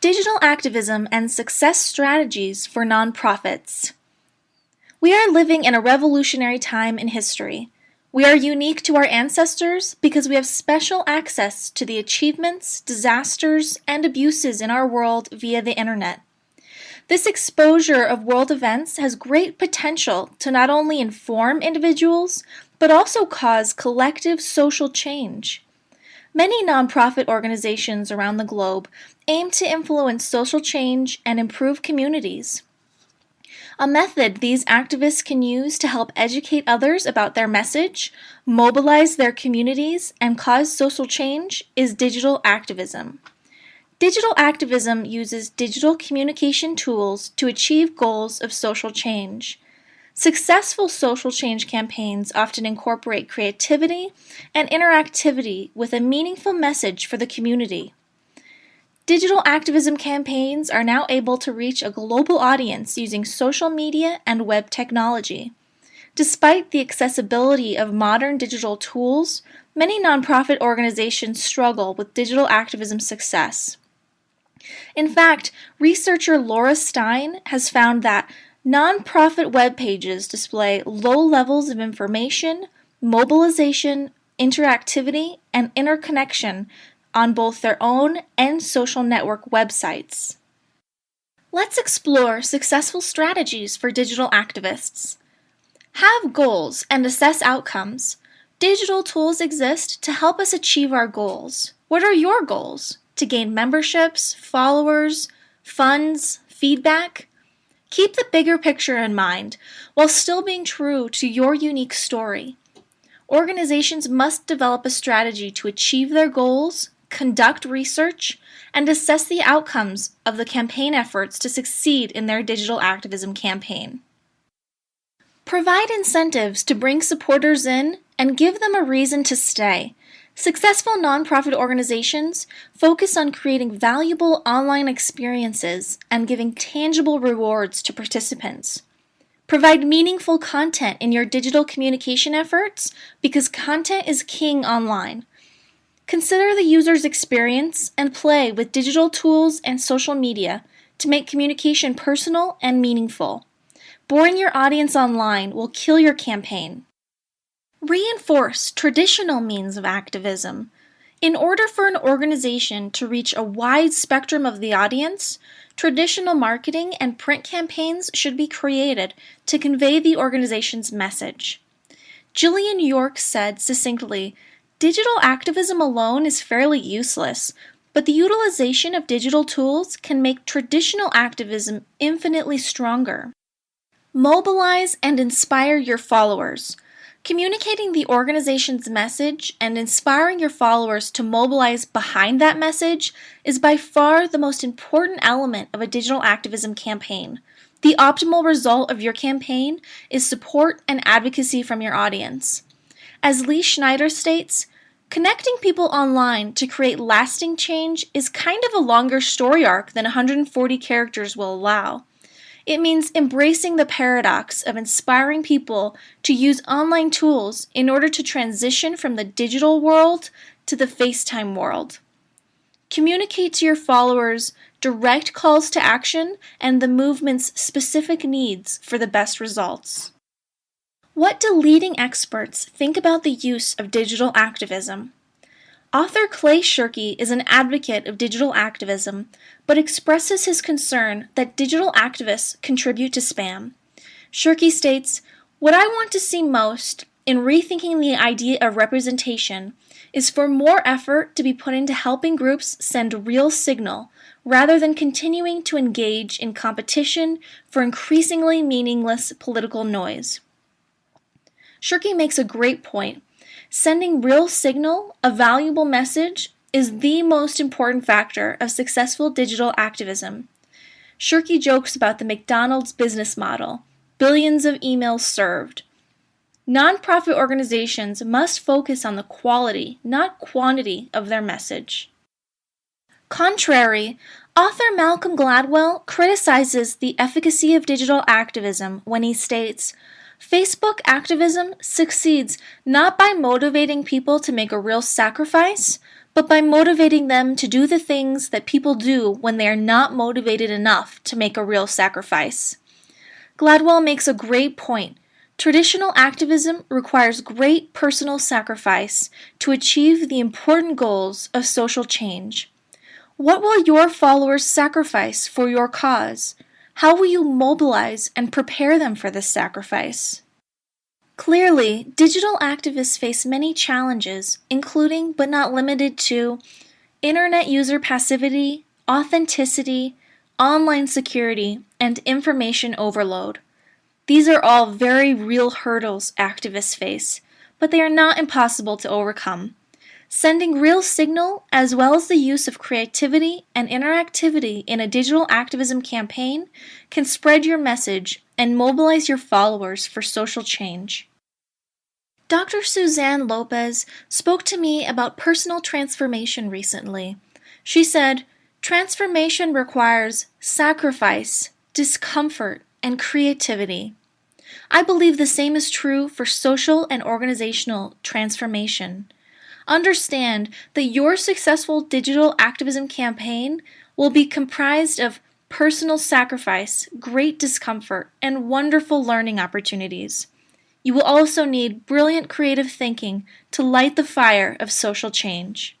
Digital Activism and Success Strategies for Nonprofits. We are living in a revolutionary time in history. We are unique to our ancestors because we have special access to the achievements, disasters, and abuses in our world via the internet. This exposure of world events has great potential to not only inform individuals, but also cause collective social change. Many nonprofit organizations around the globe aim to influence social change and improve communities. A method these activists can use to help educate others about their message, mobilize their communities, and cause social change is digital activism. Digital activism uses digital communication tools to achieve goals of social change. Successful social change campaigns often incorporate creativity and interactivity with a meaningful message for the community. Digital activism campaigns are now able to reach a global audience using social media and web technology. Despite the accessibility of modern digital tools, many nonprofit organizations struggle with digital activism success. In fact, researcher Laura Stein has found that nonprofit web pages display low levels of information, mobilization, interactivity, and interconnection on both their own and social network websites. Let's explore successful strategies for digital activists. Have goals and assess outcomes. Digital tools exist to help us achieve our goals. What are your goals? To gain memberships, followers, funds, feedback? Keep the bigger picture in mind while still being true to your unique story. Organizations must develop a strategy to achieve their goals, conduct research, and assess the outcomes of the campaign efforts to succeed in their digital activism campaign. Provide incentives to bring supporters in and give them a reason to stay. Successful nonprofit organizations focus on creating valuable online experiences and giving tangible rewards to participants. Provide meaningful content in your digital communication efforts because content is king online. Consider the user's experience and play with digital tools and social media to make communication personal and meaningful. Boring your audience online will kill your campaign. Reinforce traditional means of activism. In order for an organization to reach a wide spectrum of the audience, traditional marketing and print campaigns should be created to convey the organization's message. Jillian York said succinctly, "Digital activism alone is fairly useless, but the utilization of digital tools can make traditional activism infinitely stronger." Mobilize and inspire your followers. Communicating the organization's message and inspiring your followers to mobilize behind that message is by far the most important element of a digital activism campaign. The optimal result of your campaign is support and advocacy from your audience. As Lee Schneider states, connecting people online to create lasting change is kind of a longer story arc than 140 characters will allow. It means embracing the paradox of inspiring people to use online tools in order to transition from the digital world to the FaceTime world. Communicate to your followers direct calls to action and the movement's specific needs for the best results. What do leading experts think about the use of digital activism? Author Clay Shirky is an advocate of digital activism, but expresses his concern that digital activists contribute to spam. Shirky states, "What I want to see most in rethinking the idea of representation is for more effort to be put into helping groups send real signal, rather than continuing to engage in competition for increasingly meaningless political noise." Shirky makes a great point. Sending real signal, a valuable message, is the most important factor of successful digital activism. Shirky jokes about the McDonald's business model, billions of emails served. Nonprofit organizations must focus on the quality, not quantity, of their message. Contrary, author Malcolm Gladwell criticizes the efficacy of digital activism when he states, Facebook activism succeeds not by motivating people to make a real sacrifice, but by motivating them to do the things that people do when they are not motivated enough to make a real sacrifice. Gladwell makes a great point. Traditional activism requires great personal sacrifice to achieve the important goals of social change. What will your followers sacrifice for your cause? How will you mobilize and prepare them for this sacrifice? Clearly, digital activists face many challenges, including but not limited to internet user passivity, authenticity, online security, and information overload. These are all very real hurdles activists face, but they are not impossible to overcome. Sending real signal, as well as the use of creativity and interactivity in a digital activism campaign, can spread your message and mobilize your followers for social change. Dr. Suzanne Lopez spoke to me about personal transformation recently. She said, "Transformation requires sacrifice, discomfort, and creativity." I believe the same is true for social and organizational transformation. Understand that your successful digital activism campaign will be comprised of personal sacrifice, great discomfort, and wonderful learning opportunities. You will also need brilliant creative thinking to light the fire of social change.